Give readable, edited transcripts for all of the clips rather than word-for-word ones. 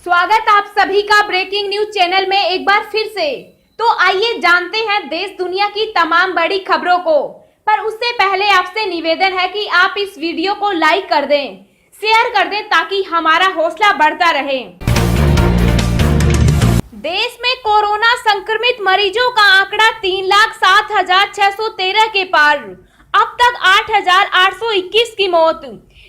स्वागत आप सभी का ब्रेकिंग न्यूज चैनल में एक बार फिर से। तो आइए जानते हैं देश दुनिया की तमाम बड़ी खबरों को। पर उससे पहले आपसे निवेदन है कि आप इस वीडियो को लाइक कर दें, शेयर कर दें ताकि हमारा हौसला बढ़ता रहे। देश में कोरोना संक्रमित मरीजों का आंकड़ा 3,07,613 के पार। अब तक 8,821 की मौत।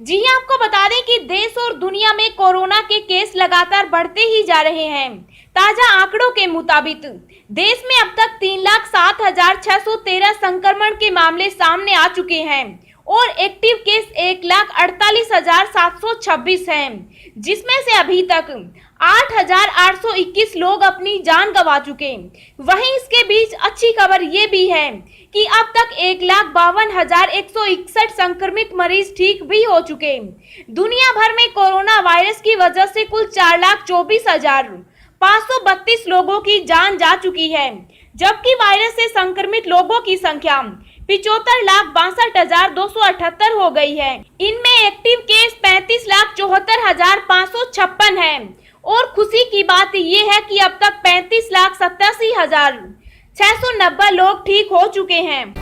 जी हां, आपको बता दें कि देश और दुनिया में कोरोना के केस लगातार बढ़ते ही जा रहे हैं। ताजा आंकड़ों के मुताबिक देश में अब तक 3,07,613 संक्रमण के मामले सामने आ चुके हैं और एक्टिव केस 1,48,726 हैं, जिसमें से अभी तक 8,821 लोग अपनी जान गंवा चुके। वहीं इसके बीच अच्छी खबर ये भी है कि अब तक 1,52,161 संक्रमित मरीज ठीक भी हो चुके। दुनिया भर में कोरोना वायरस की वजह से कुल 4,24,532 लोगों की जान जा चुकी है, जबकि वायरस से संक्रमित लोगों की संख्या 75,62,278 हो गई है। इनमें एक्टिव केस 35,74,556 है और खुशी की बात ये है कि अब तक 35,87,690 लोग ठीक हो चुके हैं।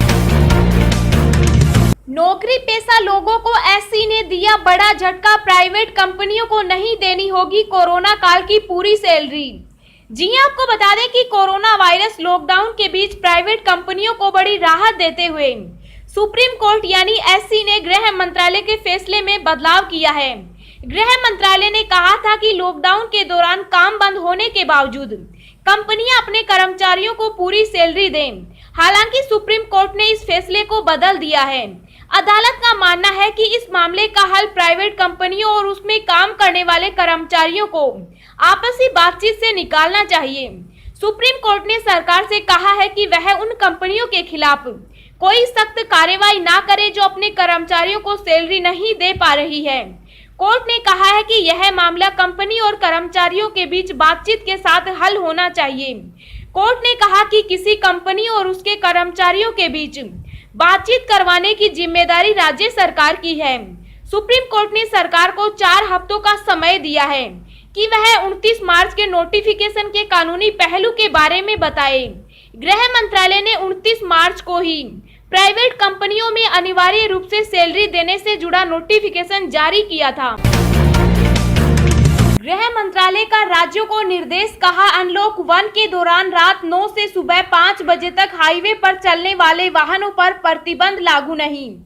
नौकरी पेशा लोगों को एससी ने दिया बड़ा झटका। प्राइवेट कंपनियों को नहीं देनी होगी कोरोना काल की पूरी सैलरी। जी हां, आपको बता दें कि कोरोना वायरस लॉकडाउन के बीच प्राइवेट कंपनियों को बड़ी राहत देते हुए सुप्रीम कोर्ट यानी एससी ने गृह मंत्रालय के फैसले में बदलाव किया है। गृह मंत्रालय ने कहा था कि लॉकडाउन के दौरान काम बंद होने के बावजूद कंपनियां अपने कर्मचारियों को पूरी सैलरी दें। हालांकि सुप्रीम कोर्ट ने इस फैसले को बदल दिया है। अदालत का मानना है कि इस मामले का हल प्राइवेट कंपनियों और उसमें काम करने वाले कर्मचारियों को आपसी बातचीत से निकालना चाहिए। सुप्रीम कोर्ट ने सरकार से कहा है कि वह उन कंपनियों के खिलाफ कोई सख्त कार्रवाई ना करे जो अपने कर्मचारियों को सैलरी नहीं दे पा रही है। कोर्ट ने कहा है कि यह मामला कंपनी और कर्मचारियों के बीच बातचीत के साथ हल होना चाहिए। कोर्ट ने कहा कि किसी कंपनी और उसके कर्मचारियों के बीच बातचीत करवाने की जिम्मेदारी राज्य सरकार की है। सुप्रीम कोर्ट ने सरकार को 4 हफ्तों का समय दिया है कि वह 29 मार्च के नोटिफिकेशन के कानूनी पहलू के बारे में बताए। गृह मंत्रालय ने 29 मार्च को ही प्राइवेट कंपनियों में अनिवार्य रूप से सैलरी देने से जुड़ा नोटिफिकेशन जारी किया था। गृह मंत्रालय का राज्यों को निर्देश, कहा अनलॉक 1 के दौरान रात 9 से सुबह 5 बजे तक हाईवे पर चलने वाले वाहनों पर प्रतिबंध लागू नहीं।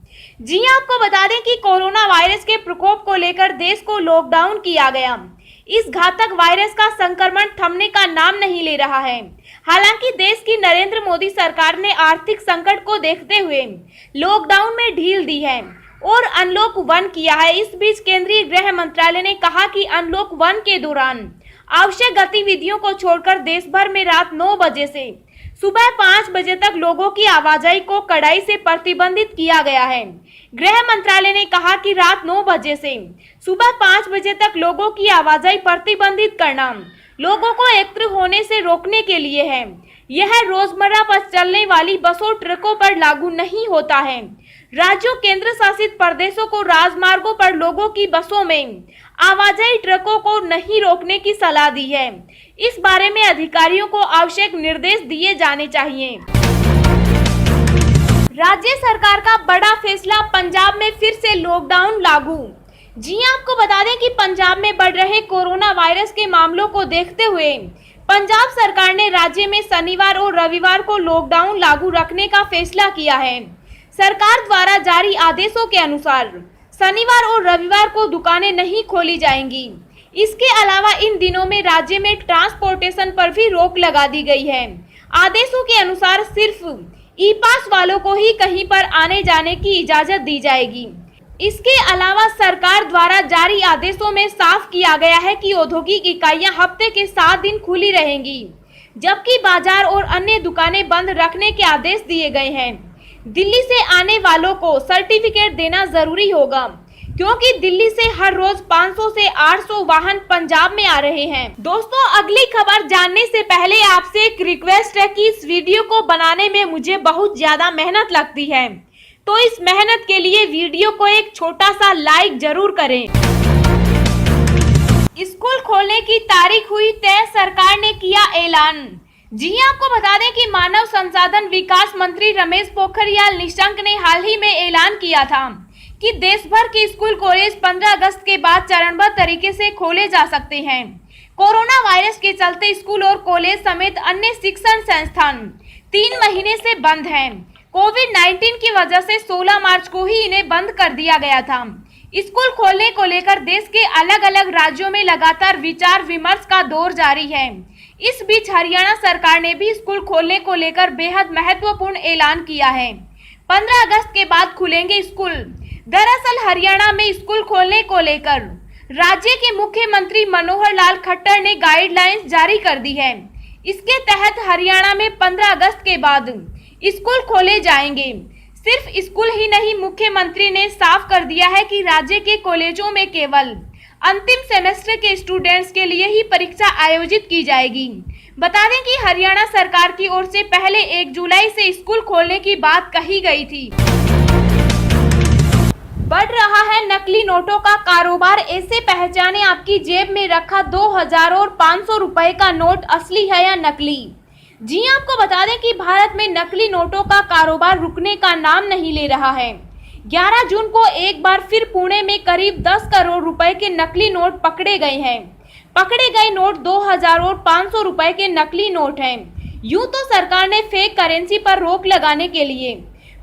जी हां, आपको बता दें कि कोरोना वायरस के प्रकोप को लेकर देश को लॉकडाउन किया गया। इस घातक वायरस का संक्रमण थमने का नाम नहीं ले रहा है। हालांकि देश की नरेंद्र मोदी सरकार ने आर्थिक संकट को देखते हुए लॉकडाउन में ढील दी है और अनलॉक 1 किया है। इस बीच केंद्रीय गृह मंत्रालय ने कहा कि अनलॉक 1 के दौरान आवश्यक गतिविधियों को छोड़कर देश भर में रात 9 बजे से सुबह 5 बजे तक लोगों की आवाजाही को कड़ाई से प्रतिबंधित किया गया है। गृह मंत्रालय ने कहा कि रात 9 बजे से सुबह 5 बजे तक लोगों की आवाजाही प्रतिबंधित करना लोगों को एकत्र होने से रोकने के लिए है। यह रोजमर्रा पर चलने वाली बसों, ट्रकों पर लागू नहीं होता है। राज्यों, केंद्र शासित प्रदेशों को राजमार्गों पर लोगों की बसों में आवाजाही, ट्रकों को नहीं रोकने की सलाह दी है। इस बारे में अधिकारियों को आवश्यक निर्देश दिए जाने चाहिए। राज्य सरकार का बड़ा फैसला, पंजाब में फिर से लॉकडाउन लागू। जी हां, आपको बता दें कि पंजाब में बढ़ रहे कोरोना वायरस के मामलों को देखते हुए पंजाब सरकार ने राज्य में शनिवार और रविवार को लॉकडाउन लागू रखने का फैसला किया है। सरकार द्वारा जारी आदेशों के अनुसार शनिवार और रविवार को दुकानें नहीं खोली जाएंगी। इसके अलावा इन दिनों में राज्य में ट्रांसपोर्टेशन पर भी रोक लगा दी गई है। आदेशों के अनुसार सिर्फ ई पास वालों को ही कहीं पर आने जाने की इजाजत दी जाएगी। इसके अलावा सरकार द्वारा जारी आदेशों में साफ किया गया है कि औद्योगिक इकाइयां हफ्ते के 7 दिन खुली रहेंगी, जबकि बाजार और अन्य दुकानें बंद रखने के आदेश दिए गए हैं। दिल्ली से आने वालों को सर्टिफिकेट देना जरूरी होगा, क्योंकि दिल्ली से हर रोज 500 से 800 वाहन पंजाब में आ रहे हैं। दोस्तों, अगली खबर जानने से पहले आपसे एक रिक्वेस्ट है कि इस वीडियो को बनाने में मुझे बहुत ज्यादा मेहनत लगती है, तो इस मेहनत के लिए वीडियो को एक छोटा सा लाइक जरूर करें। स्कूल खोलने की तारीख हुई तय, सरकार ने किया ऐलान। जी हां, आपको बता दें कि मानव संसाधन विकास मंत्री रमेश पोखरियाल निशंक ने हाल ही में ऐलान किया था कि देश भर के स्कूल कॉलेज 15 अगस्त के बाद चरणबद्ध तरीके से खोले जा सकते हैं। कोरोना वायरस के चलते स्कूल और कॉलेज समेत अन्य शिक्षण संस्थान 3 महीने से बंद हैं। कोविड-19 की वजह से 16 मार्च को ही इन्हें बंद कर दिया गया था। स्कूल खोलने को लेकर देश के अलग अलग राज्यों में लगातार विचार विमर्श का दौर जारी है। इस बीच हरियाणा सरकार ने भी स्कूल खोलने को लेकर बेहद महत्वपूर्ण ऐलान किया है। 15 अगस्त के बाद खुलेंगे स्कूल। दरअसल हरियाणा में स्कूल खोलने को लेकर राज्य के मुख्यमंत्री मनोहर लाल खट्टर ने गाइडलाइंस जारी कर दी है। इसके तहत हरियाणा में 15 अगस्त के बाद स्कूल खोले जाएंगे। सिर्फ स्कूल ही नहीं, मुख्यमंत्री ने साफ कर दिया है कि राज्य के कॉलेजों में केवल अंतिम सेमेस्टर के स्टूडेंट्स के लिए ही परीक्षा आयोजित की जाएगी। बता दें कि हरियाणा सरकार की ओर से पहले 1 जुलाई से स्कूल खोलने की बात कही गई थी। बढ़ रहा है नकली नोटों का कारोबार, ऐसे पहचाने आपकी जेब में रखा 2000 और 500 रुपए का नोट असली है या नकली। जी आपको बता दें कि भारत में नकली नोटों का कारोबार रुकने का नाम नहीं ले रहा है। 11 जून को एक बार फिर पुणे में करीब 10 करोड़ रुपए के नकली नोट पकड़े गए हैं। पकड़े गए नोट 2000 और 500 रुपए के नकली नोट हैं। यूं तो सरकार ने फेक करेंसी पर रोक लगाने के लिए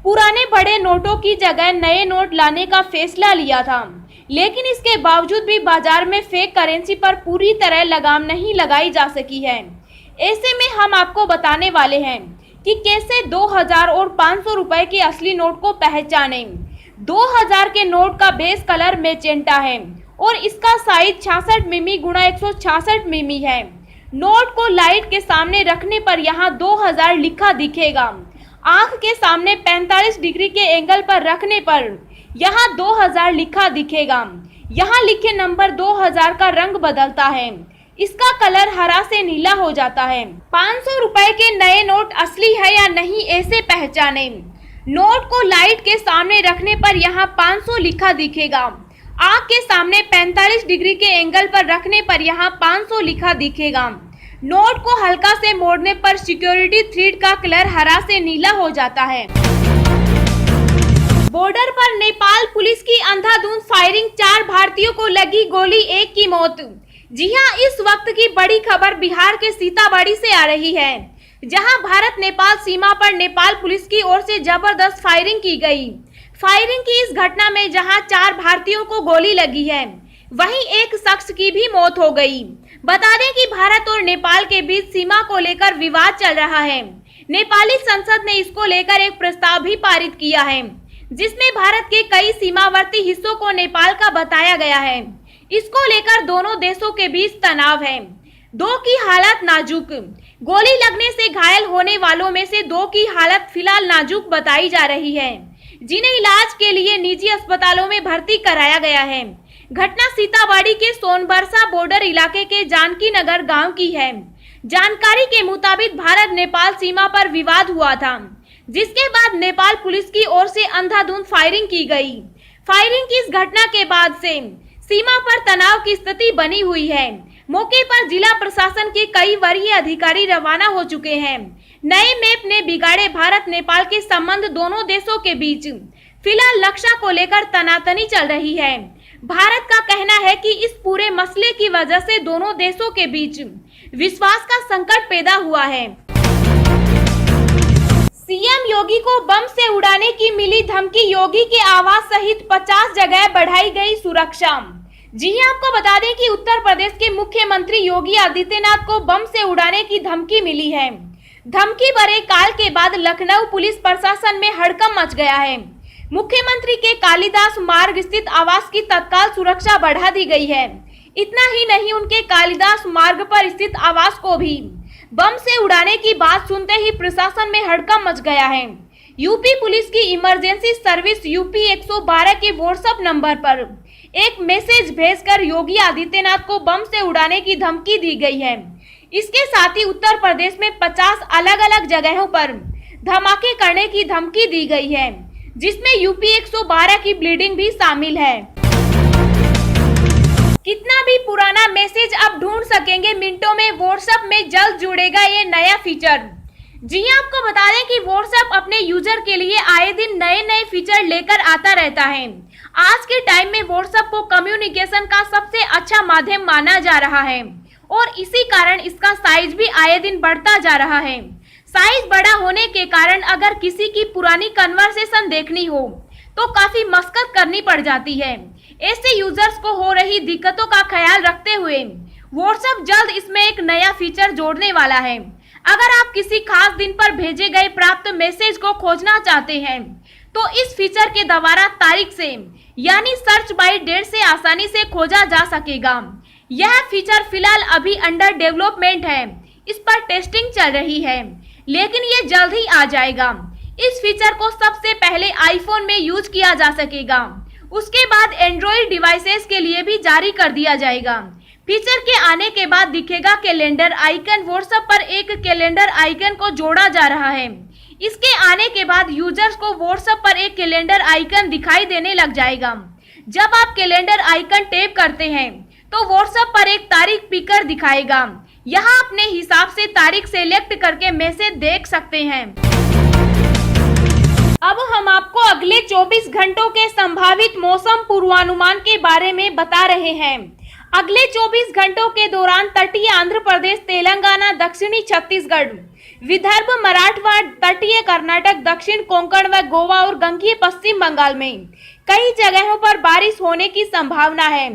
पुराने बड़े नोटों की जगह नए नोट लाने का फैसला लिया था, लेकिन इसके बावजूद भी बाजार में फेक करेंसी पर पूरी तरह लगाम नहीं लगाई जा सकी है। ऐसे में हम आपको बताने वाले हैं कि कैसे 2000 और 500 रुपए के असली नोट को पहचानें। 2000 के नोट का बेस कलर मैजेंटा है और इसका साइज 66 मिमी गुणा 166 मिमी है। नोट को लाइट के सामने रखने पर यहाँ 2000 लिखा दिखेगा। आंख के सामने 45 डिग्री के एंगल पर रखने पर यहाँ 2000 लिखा दिखेगा। यहाँ लिखे नंबर 2000 का रंग बदलता है, इसका कलर हरा से नीला हो जाता है। 500 रुपए के नए नोट असली है या नहीं, ऐसे पहचाने। नोट को लाइट के सामने रखने पर यहाँ 500 लिखा दिखेगा। आंख के सामने 45 डिग्री के एंगल पर रखने पर यहाँ 500 लिखा दिखेगा। नोट को हल्का से मोड़ने पर सिक्योरिटी थ्रेड का कलर हरा से नीला हो जाता है। बॉर्डर पर नेपाल पुलिस की अंधाधुंध फायरिंग, 4 भारतीयों को लगी गोली, 1 की मौत। जी हां, इस वक्त की बड़ी खबर बिहार के सीतामढ़ी से आ रही है, जहां भारत नेपाल सीमा पर नेपाल पुलिस की ओर से जबरदस्त फायरिंग की गई। फायरिंग की इस घटना में जहां 4 भारतीयों को गोली लगी है, वहीं एक शख्स की भी मौत हो गई। बता दें कि भारत और नेपाल के बीच सीमा को लेकर विवाद चल रहा है। नेपाली संसद ने इसको लेकर एक प्रस्ताव भी पारित किया है, जिसमें भारत के कई सीमावर्ती हिस्सों को नेपाल का बताया गया है। इसको लेकर दोनों देशों के बीच तनाव है। 2 की हालत नाजुक। गोली लगने से घायल होने वालों में से 2 की हालत फिलहाल नाजुक बताई जा रही है, जिन्हें इलाज के लिए निजी अस्पतालों में भर्ती कराया गया है। घटना सीतामढ़ी के सोनबरसा बॉर्डर इलाके के जानकी नगर गांव की है। जानकारी के मुताबिक भारत नेपाल सीमा पर विवाद हुआ था, जिसके बाद नेपाल पुलिस की ओर से अंधाधुंध फायरिंग की गई। फायरिंग की इस घटना के बाद से सीमा पर तनाव की स्थिति बनी हुई है। मौके पर जिला प्रशासन के कई वरीय अधिकारी रवाना हो चुके हैं। नए मैप ने बिगाड़े भारत नेपाल के संबंध, दोनों देशों के बीच फिलहाल नक्शा को लेकर तनातनी चल रही है। भारत का कहना है कि इस पूरे मसले की वजह से दोनों देशों के बीच विश्वास का संकट पैदा हुआ है। सीएम योगी को बम से उड़ाने की मिली धमकी, योगी के आवास सहित 50 जगह बढ़ाई गई सुरक्षा। जी हां, आपको बता दें कि उत्तर प्रदेश के मुख्यमंत्री योगी आदित्यनाथ को बम से उड़ाने की धमकी मिली है। धमकी भरे काल के बाद लखनऊ पुलिस प्रशासन में हड़कंप मच गया है। मुख्यमंत्री के कालिदास मार्ग स्थित आवास की तत्काल सुरक्षा बढ़ा दी गई है। इतना ही नहीं, उनके कालिदास मार्ग पर स्थित आवास को भी बम से उड़ाने की बात सुनते ही प्रशासन में हड़कंप मच गया है। यूपी पुलिस की इमरजेंसी सर्विस यूपी 112 के व्हाट्सएप नंबर पर एक मैसेज भेजकर योगी आदित्यनाथ को बम से उड़ाने की धमकी दी गई है। इसके साथ ही उत्तर प्रदेश में 50 अलग अलग जगहों पर धमाके करने की धमकी दी गई है, जिसमें यूपी 112 की ब्लीडिंग भी शामिल है। कितना भी पुराना मैसेज आप ढूंढ सकेंगे मिनटों में, व्हाट्सएप में जल्द जुड़ेगा ये नया फीचर। जी हां, आपको बता दें कि व्हाट्सएप अपने यूजर के लिए आए दिन नए नए फीचर लेकर आता रहता है। आज के टाइम में व्हाट्सएप को कम्युनिकेशन का सबसे अच्छा माध्यम माना जा रहा है और इसी कारण इसका साइज भी आए दिन बढ़ता जा रहा है। साइज बड़ा होने के कारण अगर किसी की पुरानी कन्वर्सेशन देखनी हो तो काफी मशक्कत करनी पड़ जाती है। ऐसे यूजर्स को हो रही दिक्कतों का ख्याल रखते हुए व्हाट्सएप जल्द इसमें एक नया फीचर जोड़ने वाला है। अगर आप किसी खास दिन पर भेजे गए प्राप्त मैसेज को खोजना चाहते हैं तो इस फीचर के द्वारा तारीख से यानी सर्च बाय डेट से आसानी से खोजा जा सकेगा। यह फीचर फिलहाल अभी अंडर डेवलपमेंट है, इस पर टेस्टिंग चल रही है, लेकिन ये जल्द ही आ जाएगा। इस फीचर को सबसे पहले आईफोन में यूज किया जा सकेगा, उसके बाद एंड्रॉइड डिवाइसेस के लिए भी जारी कर दिया जाएगा। फीचर के आने के बाद दिखेगा कैलेंडर आइकन। व्हाट्सएप पर एक कैलेंडर आइकन को जोड़ा जा रहा है। इसके आने के बाद यूजर्स को व्हाट्सएप पर एक कैलेंडर आइकन दिखाई देने लग जाएगा। जब आप कैलेंडर आइकन टैप करते हैं तो व्हाट्सएप पर एक तारीख पिकर दिखाएगा। यहाँ अपने हिसाब से तारीख सेलेक्ट करके मैसेज देख सकते हैं। अब हम आपको अगले 24 घंटों के संभावित मौसम पूर्वानुमान के बारे में बता रहे हैं। अगले 24 घंटों के दौरान तटीय आंध्र प्रदेश, तेलंगाना, दक्षिणी छत्तीसगढ़, विदर्भ, मराठवाड़ा, तटीय कर्नाटक, दक्षिण कोंकण व गोवा और गंगीय पश्चिम बंगाल में कई जगहों पर बारिश होने की संभावना है।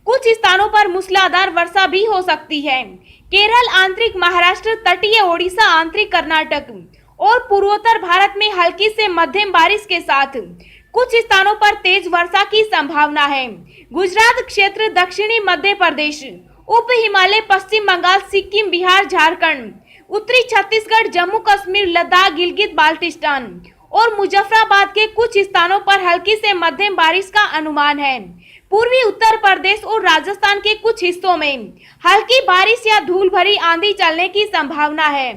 कुछ स्थानों पर मूसलाधार वर्षा भी हो सकती है। केरल, आंतरिक महाराष्ट्र, तटीय ओडिशा, आंतरिक कर्नाटक और पूर्वोत्तर भारत में हल्की से मध्यम बारिश के साथ कुछ स्थानों पर तेज वर्षा की संभावना है। गुजरात क्षेत्र, दक्षिणी मध्य प्रदेश, उप हिमालय, पश्चिम बंगाल, सिक्किम, बिहार, झारखंड, उत्तरी छत्तीसगढ़, जम्मू कश्मीर, लद्दाख, गिलगित बाल्टिस्तान और मुजफ्फराबाद के कुछ स्थानों पर हल्की से मध्यम बारिश का अनुमान है। पूर्वी उत्तर प्रदेश और राजस्थान के कुछ हिस्सों में हल्की बारिश या धूल भरी आंधी चलने की संभावना है।